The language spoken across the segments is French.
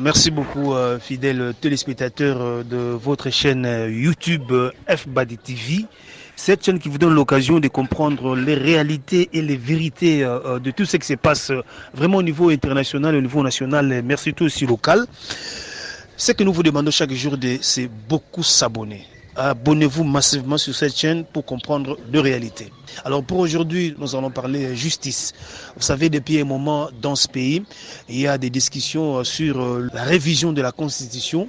Merci beaucoup, fidèles téléspectateurs de votre chaîne YouTube FBAD TV. Cette chaîne qui vous donne l'occasion de comprendre les réalités et les vérités de tout ce qui se passe vraiment au niveau international et au niveau national, mais surtout aussi local. Ce que nous vous demandons chaque jour, c'est beaucoup s'abonner. Abonnez-vous massivement sur cette chaîne pour comprendre de réalité. Alors pour aujourd'hui, nous allons parler justice. Vous savez, depuis un moment dans ce pays, il y a des discussions sur la révision de la Constitution.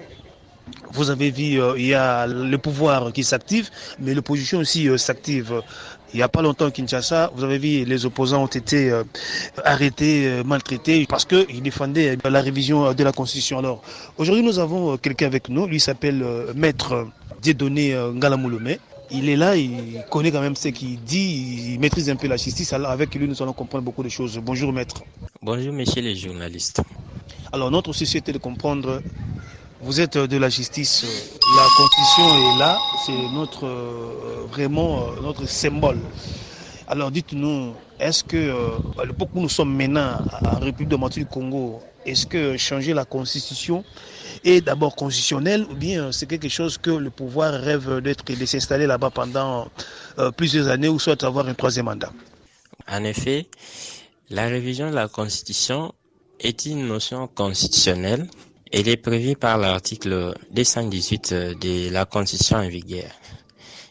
Vous avez vu, il y a le pouvoir qui s'active, mais l'opposition aussi s'active. Il n'y a pas longtemps à Kinshasa, vous avez vu, les opposants ont été arrêtés, maltraités, parce qu'ils défendaient la révision de la Constitution. Alors, aujourd'hui, nous avons quelqu'un avec nous, lui s'appelle Maître Dieudonné Ngalamoulomé. Il est là, il connaît quand même ce qu'il dit, il maîtrise un peu la justice. Alors, avec lui, nous allons comprendre beaucoup de choses. Bonjour, Maître. Bonjour, messieurs les journalistes. Alors, notre société de comprendre. Vous êtes de la justice, la constitution est là, c'est notre vraiment notre symbole. Alors dites-nous, est-ce que à l'époque où nous sommes maintenant en République démocratique du Congo, est-ce que changer la constitution est d'abord constitutionnel ou bien c'est quelque chose que le pouvoir rêve de s'installer là-bas pendant plusieurs années ou soit avoir un troisième mandat? En effet, la révision de la Constitution est une notion constitutionnelle. Elle est prévue par l'article 218 de la Constitution en vigueur.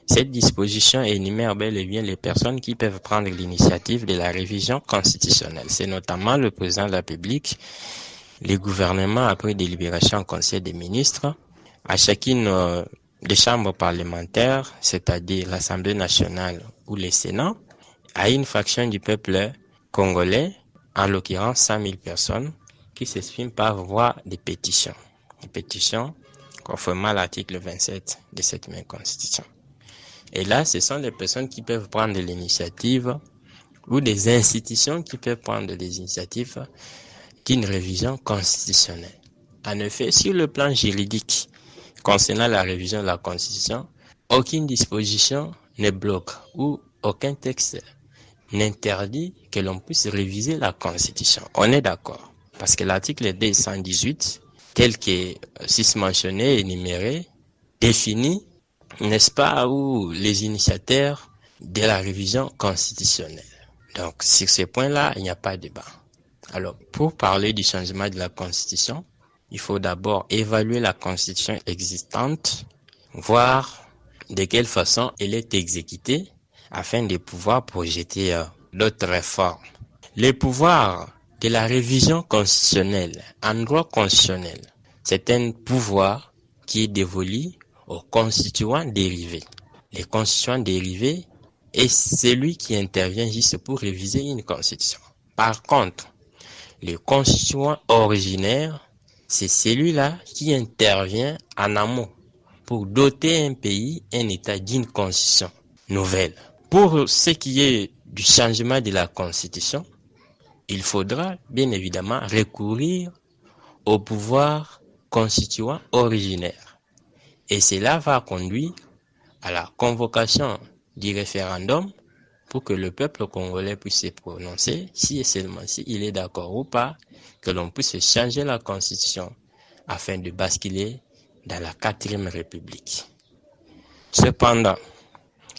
Cette disposition énumère bel et bien les personnes qui peuvent prendre l'initiative de la révision constitutionnelle. C'est notamment le président de la République, les gouvernements après délibération en Conseil des ministres, à chacune des chambres parlementaires, c'est-à-dire l'Assemblée nationale ou le Sénat, à une fraction du peuple congolais, en l'occurrence 100 000 personnes, qui s'expriment par voie de pétition. Des pétitions conformément à l'article 27 de cette même constitution. Et là, ce sont des personnes qui peuvent prendre l'initiative ou des institutions qui peuvent prendre des initiatives d'une révision constitutionnelle. En effet, sur le plan juridique, concernant la révision de la Constitution, aucune disposition ne bloque ou aucun texte n'interdit que l'on puisse réviser la Constitution. On est d'accord. Parce que l'article 218, tel que mentionné et énuméré, définit, n'est-ce pas, où les initiateurs de la révision constitutionnelle. Donc, sur ce point-là, il n'y a pas de débat. Alors, pour parler du changement de la Constitution, il faut d'abord évaluer la Constitution existante, voir de quelle façon elle est exécutée, afin de pouvoir projeter d'autres réformes. Les pouvoirs de la révision constitutionnelle en droit constitutionnel, c'est un pouvoir qui est dévolu aux constituants dérivés. Les constituants dérivés est celui qui intervient juste pour réviser une constitution. Par contre, le constituant originaire, c'est celui-là qui intervient en amont pour doter un pays, un État d'une constitution nouvelle. Pour ce qui est du changement de la constitution, il faudra bien évidemment recourir au pouvoir constituant originaire. Et cela va conduire à la convocation du référendum pour que le peuple congolais puisse se prononcer, si et seulement si il est d'accord ou pas, que l'on puisse changer la constitution afin de basculer dans la 4e République. Cependant,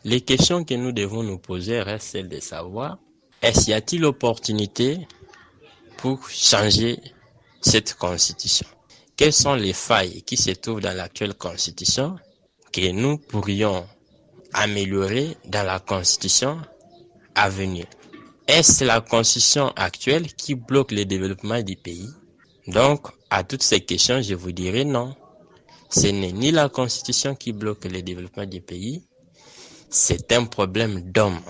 les questions que nous devons nous poser restent celles de savoir, y a-t-il opportunité pour changer cette constitution? Quelles sont les failles qui se trouvent dans l'actuelle constitution que nous pourrions améliorer dans la constitution à venir? Est-ce la constitution actuelle qui bloque le développement du pays? Donc, à toutes ces questions, je vous dirai non. Ce n'est ni la constitution qui bloque le développement du pays, c'est un problème d'homme.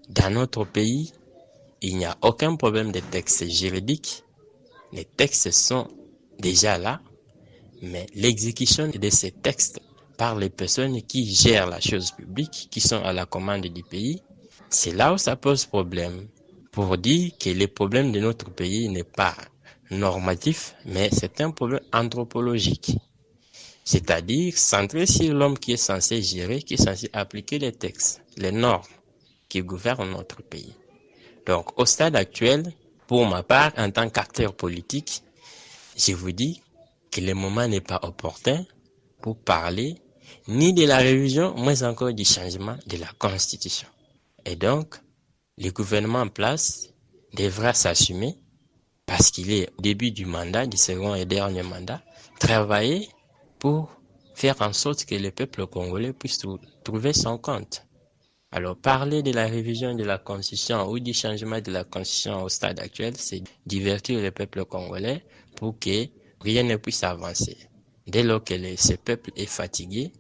Dans notre pays, il n'y a aucun problème de texte juridique. Les textes sont déjà là, mais l'exécution de ces textes par les personnes qui gèrent la chose publique, qui sont à la commande du pays, c'est là où ça pose problème. Pour dire que le problème de notre pays n'est pas normatif, mais c'est un problème anthropologique. C'est-à-dire centré sur l'homme qui est censé gérer, qui est censé appliquer les textes, les normes qui gouvernent notre pays. Donc, au stade actuel, pour ma part, en tant qu'acteur politique, je vous dis que le moment n'est pas opportun pour parler ni de la révision, moins encore du changement de la Constitution. Et donc, le gouvernement en place devra s'assumer, parce qu'il est au début du mandat, du second et dernier mandat, travailler pour faire en sorte que le peuple congolais puisse trouver son compte. Alors, parler de la révision de la Constitution ou du changement de la Constitution au stade actuel, c'est divertir le peuple congolais pour que rien ne puisse avancer. Dès lors que ce peuple est fatigué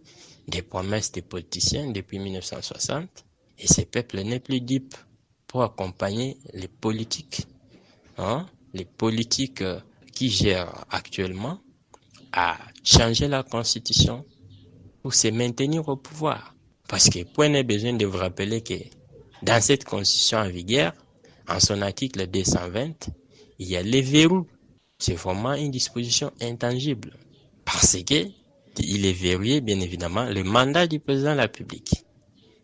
des promesses des politiciens depuis 1960, et ce peuple n'est plus dupe pour accompagner les politiques, les politiques qui gèrent actuellement à changer la Constitution pour se maintenir au pouvoir. Parce que point n'est besoin de vous rappeler que dans cette Constitution en vigueur, en son article 220, il y a les verrous. C'est vraiment une disposition intangible. Parce que il est verrouillé, bien évidemment, le mandat du président de la République.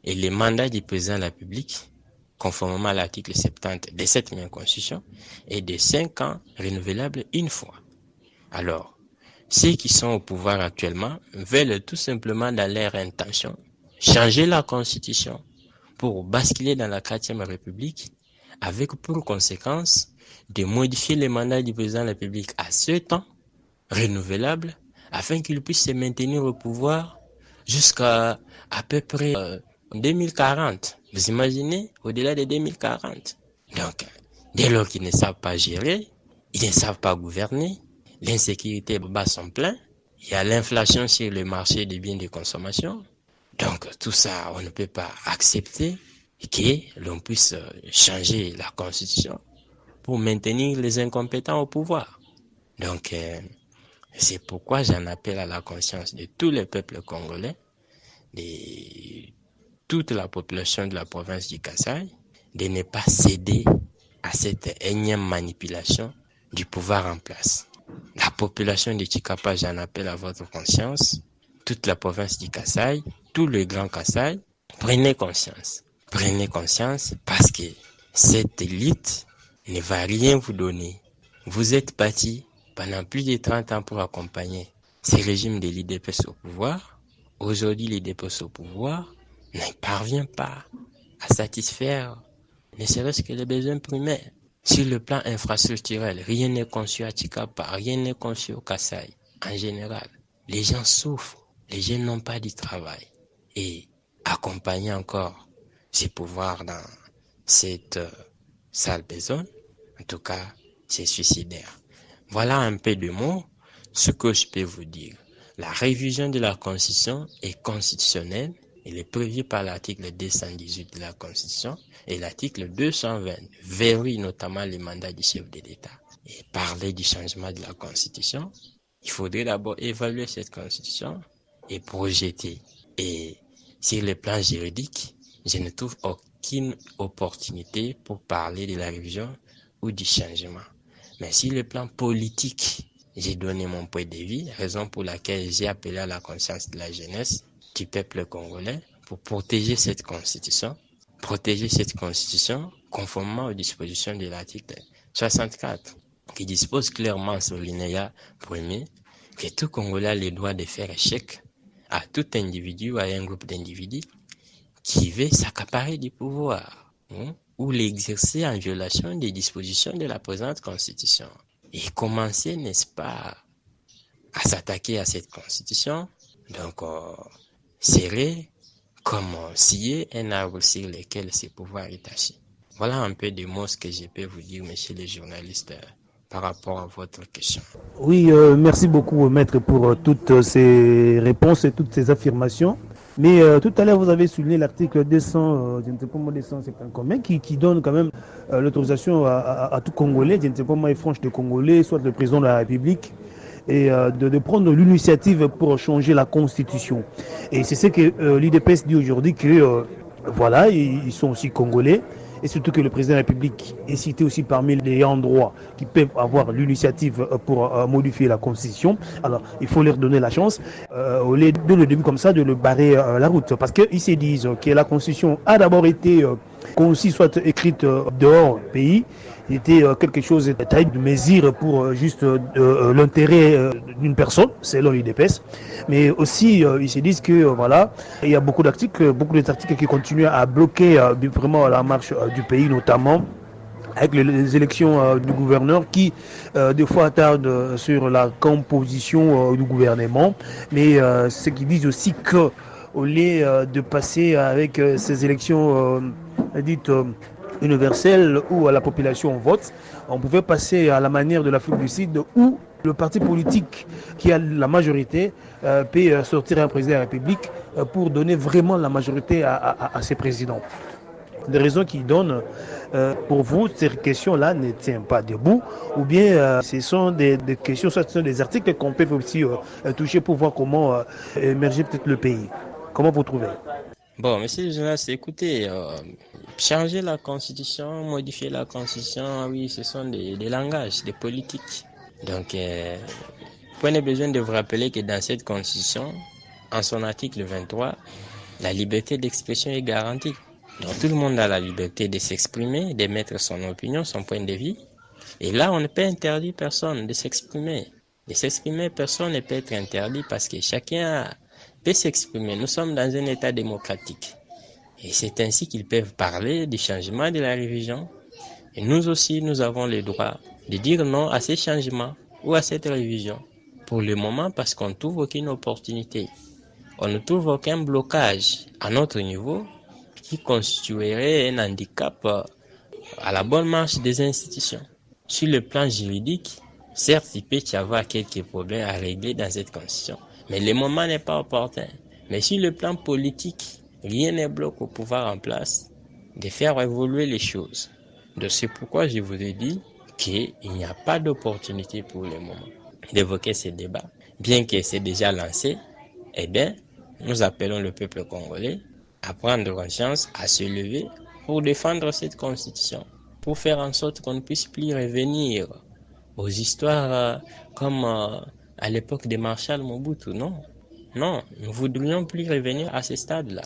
Et le mandat du président de la République, conformément à l'article 70 de cette même Constitution, est de 5 ans renouvelable une fois. Alors, ceux qui sont au pouvoir actuellement veulent tout simplement, dans leur intention, changer la Constitution pour basculer dans la 4e République, avec pour conséquence de modifier le mandat du président de la République à 7 ans renouvelable, afin qu'il puisse se maintenir au pouvoir jusqu'à à peu près 2040. Vous imaginez, au-delà de 2040. Donc, dès lors qu'ils ne savent pas gérer, ils ne savent pas gouverner, l'insécurité bat son plein, il y a l'inflation sur le marché des biens de consommation. Donc, tout ça, on ne peut pas accepter que l'on puisse changer la Constitution pour maintenir les incompétents au pouvoir. Donc, c'est pourquoi j'en appelle à la conscience de tous les peuples congolais, de toute la population de la province du Kasaï, de ne pas céder à cette énième manipulation du pouvoir en place. La population de Tshikapa, j'en appelle à votre conscience, toute la province du Kasaï, tout le grand Kasaï, prenez conscience. Prenez conscience parce que cette élite ne va rien vous donner. Vous êtes partis pendant plus de 30 ans pour accompagner ce régime de l'IDPS au pouvoir. Aujourd'hui, l'IDPS au pouvoir ne parvient pas à satisfaire ne serait-ce que les besoins primaires. Sur le plan infrastructurel, rien n'est conçu à Tshikapa, rien n'est conçu au Kasaï. En général, les gens souffrent, les jeunes n'ont pas du travail. Et accompagner encore ces pouvoirs dans cette sale besogne, en tout cas, c'est suicidaire. Voilà un peu de mots, ce que je peux vous dire. La révision de la Constitution est constitutionnelle. Elle est prévue par l'article 218 de la Constitution et l'article 220 verrouille notamment les mandats du chef de l'État. Et parler du changement de la Constitution, il faudrait d'abord évaluer cette Constitution et projeter. Et sur le plan juridique, je ne trouve aucune opportunité pour parler de la révision ou du changement. Mais sur le plan politique, j'ai donné mon point de vue, raison pour laquelle j'ai appelé à la conscience de la jeunesse du peuple congolais pour protéger cette constitution conformément aux dispositions de l'article 64 qui dispose clairement sur l'alinéa premier que tout Congolais a le droit de faire échec à tout individu ou à un groupe d'individus qui veut s'accaparer du pouvoir ou l'exercer en violation des dispositions de la présente constitution. Et commencer, n'est-ce pas, à s'attaquer à cette constitution, donc serait comme scier un arbre sur lequel ce pouvoir est assis. Voilà un peu de mots que je peux vous dire, messieurs les journalistes, par rapport à votre question. Oui, merci beaucoup, maître, pour toutes ces réponses et toutes ces affirmations. Mais tout à l'heure, vous avez souligné l'article 200, je ne sais pas moi, 200, c'est pas combien, qui donne quand même l'autorisation à tout Congolais, je ne sais pas moi, franche de Congolais, soit le président de la République, et de prendre l'initiative pour changer la Constitution. Et c'est ce que l'IDPS dit aujourd'hui, que voilà, ils sont aussi Congolais, et surtout que le président de la République est cité aussi parmi les endroits qui peuvent avoir l'initiative pour modifier la Constitution. Alors, il faut leur donner la chance, au lieu de le début comme ça, de le barrer la route. Parce qu'ils se disent que la Constitution a d'abord été conçue, soit écrite dehors du pays, était quelque chose de taille de mesure pour juste l'intérêt d'une personne, selon l'UDPS. Mais aussi, ils se disent que voilà, il y a beaucoup d'articles qui continuent à bloquer vraiment la marche du pays, notamment avec les élections du gouverneur qui des fois tardent sur la composition du gouvernement, mais ce qui disent aussi que au lieu de passer avec ces élections dites universelles où la population vote, on pouvait passer à la manière de l'Afrique du Sud où le parti politique qui a la majorité peut sortir un président de la République pour donner vraiment la majorité à ses présidents. Des raisons qui donnent pour vous, ces questions-là ne tiennent pas debout, ou bien ce sont des questions, soit ce sont des articles qu'on peut aussi toucher pour voir comment émerger peut-être le pays. Comment vous trouvez? Bon, monsieur le journaliste, écoutez, changer la constitution, modifier la constitution, oui, ce sont des langages, des politiques. Donc, vous prenez besoin de vous rappeler que dans cette constitution, en son article 23, la liberté d'expression est garantie. Donc tout le monde a la liberté de s'exprimer, d'émettre son opinion, son point de vue. Et là, on ne peut interdire personne de s'exprimer. De s'exprimer, personne ne peut être interdit parce que chacun peut s'exprimer. Nous sommes dans un état démocratique. Et c'est ainsi qu'ils peuvent parler du changement de la révision. Et nous aussi, nous avons le droit de dire non à ces changements ou à cette révision. Pour le moment, parce qu'on ne trouve aucune opportunité. On ne trouve aucun blocage à notre niveau qui constituerait un handicap à la bonne marche des institutions. Sur le plan juridique, certes, il peut y avoir quelques problèmes à régler dans cette constitution, mais le moment n'est pas opportun. Mais sur le plan politique, rien ne bloque au pouvoir en place de faire évoluer les choses. Donc c'est pourquoi je vous ai dit qu'il n'y a pas d'opportunité pour le moment d'évoquer ce débat. Bien que c'est déjà lancé, eh bien, nous appelons le peuple congolais à prendre conscience, à se lever pour défendre cette constitution, pour faire en sorte qu'on ne puisse plus revenir aux histoires comme à l'époque de Marshal Mobutu. Non, nous ne voudrions plus revenir à ce stade-là.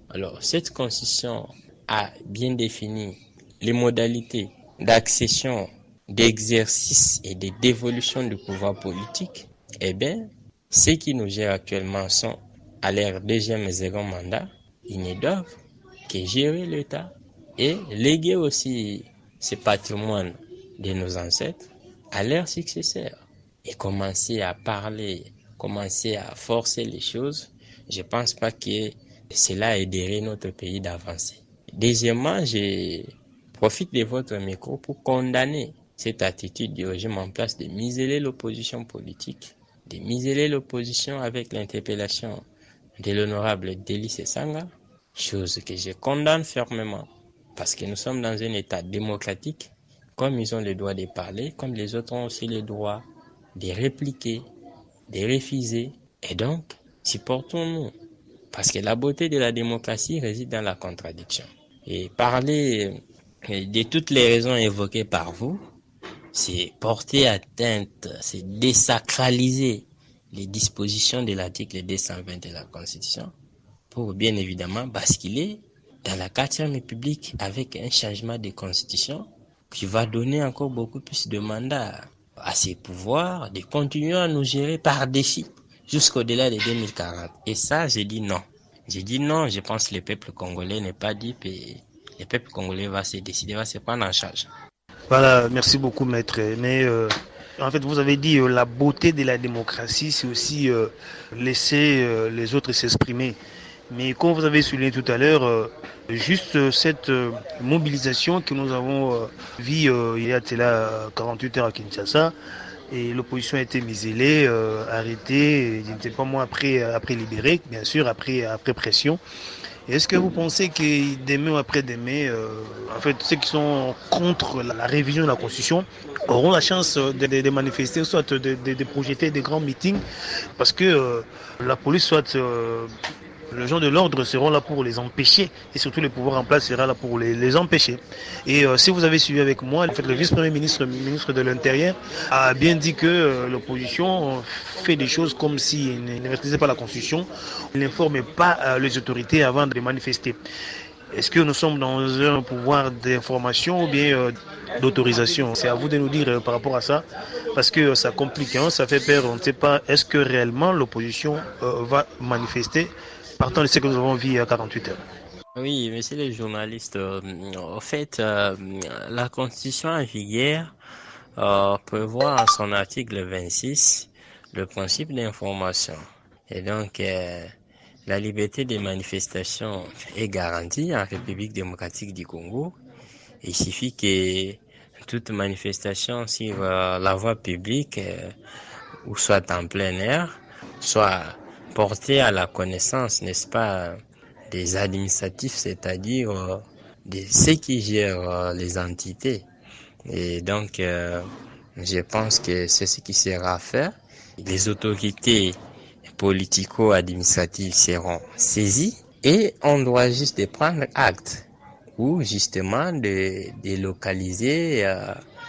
Alors, cette constitution a bien défini les modalités d'accession, d'exercice et de dévolution du pouvoir politique. Eh bien, ceux qui nous gèrent actuellement sont à leur deuxième et second mandat. Ils ne doivent que gérer l'État et léguer aussi ce patrimoine de nos ancêtres à leurs successeurs et commencer à parler, commencer à forcer les choses. Je ne pense pas que cela aiderait notre pays d'avancer. Deuxièmement, je profite de votre micro pour condamner cette attitude du régime en place de museler l'opposition politique, de museler l'opposition avec l'interpellation de l'honorable Délice Sanga, chose que je condamne fermement parce que nous sommes dans un état démocratique, comme ils ont le droit de parler, comme les autres ont aussi le droit de répliquer, de refuser, et donc supportons-nous, parce que la beauté de la démocratie réside dans la contradiction. Et parler de toutes les raisons évoquées par vous, c'est porter atteinte, c'est désacraliser les dispositions de l'article 220 de la Constitution pour bien évidemment basculer dans la 4e République avec un changement de Constitution qui va donner encore beaucoup plus de mandats à ces pouvoirs de continuer à nous gérer par-dessus jusqu'au-delà de 2040. Et ça, j'ai dit non. J'ai dit non, je pense que le peuple congolais n'est pas dupe et le peuple congolais va se décider, va se prendre en charge. Voilà, merci beaucoup maître. Mais en fait, vous avez dit la beauté de la démocratie, c'est aussi laisser les autres s'exprimer. Mais comme vous avez souligné tout à l'heure, juste cette mobilisation que nous avons vue il y a 48 heures à Kinshasa, et l'opposition a été muselée, arrêtée, je ne sais pas moi, après libérée, bien sûr, après pression. Est-ce que vous pensez que demain ou après-demain, en fait, ceux qui sont contre la révision de la Constitution auront la chance de manifester, soit de projeter des grands meetings, parce que la police, soit les gens de l'ordre seront là pour les empêcher, et surtout le pouvoir en place sera là pour les empêcher. Et si vous avez suivi avec moi, en fait, le vice-premier ministre de l'Intérieur, a bien dit que l'opposition fait des choses comme s'il ne maîtrisait pas la Constitution, il n'informe pas les autorités avant de manifester. Est-ce que nous sommes dans un pouvoir d'information ou bien d'autorisation? C'est à vous de nous dire par rapport à ça, parce que ça complique, hein, ça fait peur. On ne sait pas, est-ce que réellement l'opposition va manifester partant de ce que nous avons vu il y a 48 heures? Oui, monsieur le journaliste, en fait, la Constitution en vigueur prévoit en son article 26 le principe d'information. Et donc, la liberté des manifestations est garantie en République démocratique du Congo. Il suffit que toute manifestation sur la voie publique ou soit en plein air soit portée à la connaissance, n'est-ce pas, des administratifs, c'est-à-dire de ceux qui gèrent les entités. Et donc, je pense que c'est ce qui sera fait. Les autorités politico-administratives seront saisies et on doit juste prendre acte ou justement de délocaliser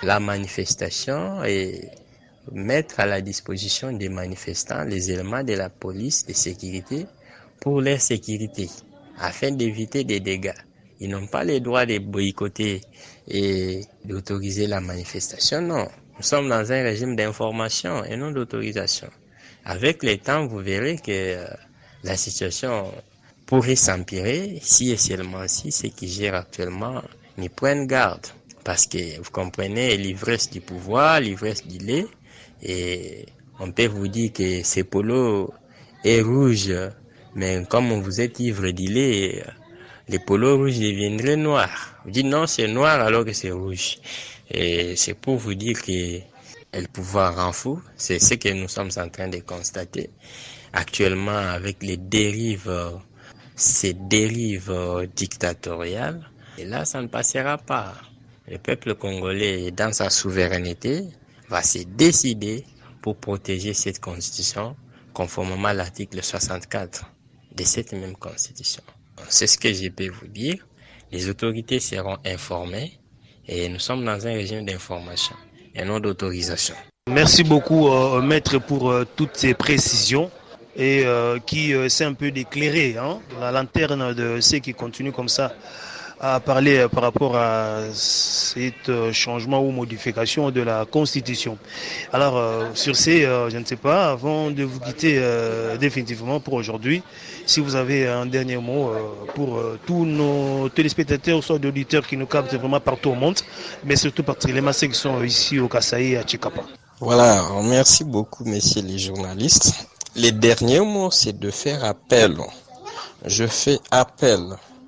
la manifestation et mettre à la disposition des manifestants les éléments de la police de sécurité pour leur sécurité afin d'éviter des dégâts. Ils n'ont pas le droit de boycotter et d'autoriser la manifestation, non. Nous sommes dans un régime d'information et non d'autorisation. Avec le temps, vous verrez que la situation pourrait s'empirer si et seulement si ceux qui gèrent actuellement n'y prennent garde. Parce que vous comprenez, l'ivresse du pouvoir, l'ivresse du lait, et on peut vous dire que ce polo est rouge, mais comme vous êtes ivre du lait, les polos rouges deviendraient noirs. Vous dites non, c'est noir alors que c'est rouge. Et c'est pour vous dire que le pouvoir rend fou. C'est ce que nous sommes en train de constater actuellement avec les dérives, ces dérives dictatoriales. Et là, ça ne passera pas. Le peuple congolais, dans sa souveraineté, va se décider pour protéger cette constitution conformément à l'article 64 de cette même constitution. C'est ce que je peux vous dire. Les autorités seront informées et nous sommes dans un régime d'information et non d'autorisation. Merci beaucoup, maître, pour toutes ces précisions et qui essaie un peu d'éclairer la lanterne de ceux qui continuent comme ça à parler par rapport à ce changement ou modification de la Constitution. Alors, sur ces, je ne sais pas, avant de vous quitter définitivement pour aujourd'hui, si vous avez un dernier mot pour tous nos téléspectateurs, soit d'auditeurs qui nous captent vraiment partout au monde, mais surtout particulièrement ceux qui sont ici au Kasaï et à Tchikapa. Voilà, merci beaucoup, messieurs les journalistes. Les derniers mots, c'est de faire appel. Je fais appel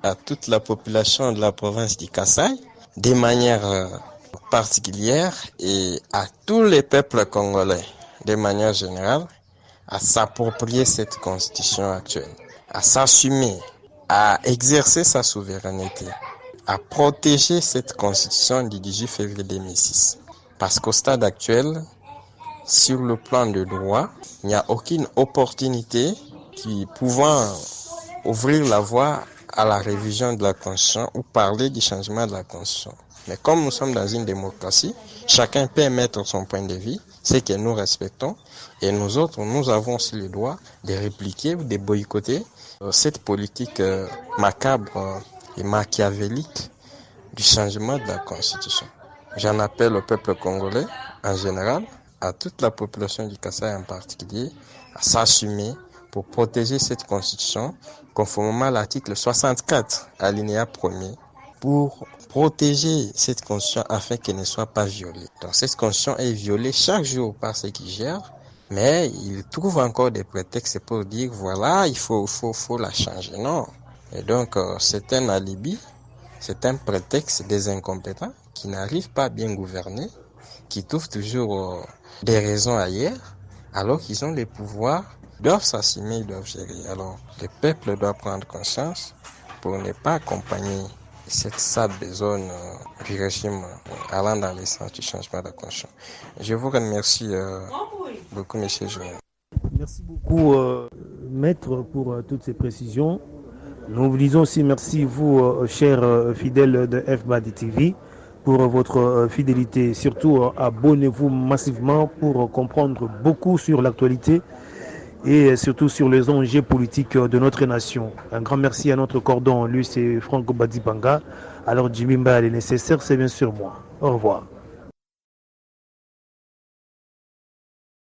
à toute la population de la province du Kasaï, de manière particulière, et à tous les peuples congolais, de manière générale, à s'approprier cette constitution actuelle, à s'assumer, à exercer sa souveraineté, à protéger cette constitution du 18 février 2006. Parce qu'au stade actuel, sur le plan de droit, il n'y a aucune opportunité qui pouvant ouvrir la voie à la révision de la Constitution ou parler du changement de la Constitution. Mais comme nous sommes dans une démocratie, chacun peut émettre son point de vue, c'est que nous respectons, et nous autres, nous avons aussi le droit de répliquer ou de boycotter cette politique macabre et machiavélique du changement de la Constitution. J'en appelle au peuple congolais en général, à toute la population du Kasaï en particulier, à s'assumer pour protéger cette constitution conformément à l'article 64, alinéa 1er, pour protéger cette constitution afin qu'elle ne soit pas violée. Donc cette constitution est violée chaque jour par ceux qui gèrent, mais ils trouvent encore des prétextes pour dire voilà, il faut la changer. Non. Et donc c'est un alibi, c'est un prétexte des incompétents qui n'arrivent pas à bien gouverner, qui trouvent toujours des raisons ailleurs, alors qu'ils ont les pouvoirs, doivent s'assumer, ils doivent gérer. Alors, le peuple doit prendre conscience pour ne pas accompagner cette sale zone du régime allant dans le sens du changement de la Constitution. Je vous remercie beaucoup, monsieur Joël. Merci beaucoup, maître, pour toutes ces précisions. Nous vous disons aussi merci, vous, chers fidèles de FBAD TV, pour votre fidélité. Surtout, abonnez-vous massivement pour comprendre beaucoup sur l'actualité et surtout sur les enjeux politiques de notre nation. Un grand merci à notre cordon, lui c'est Franco Badibanga. Alors Jimmy Mba, les nécessaires, c'est bien sûr moi. Au revoir.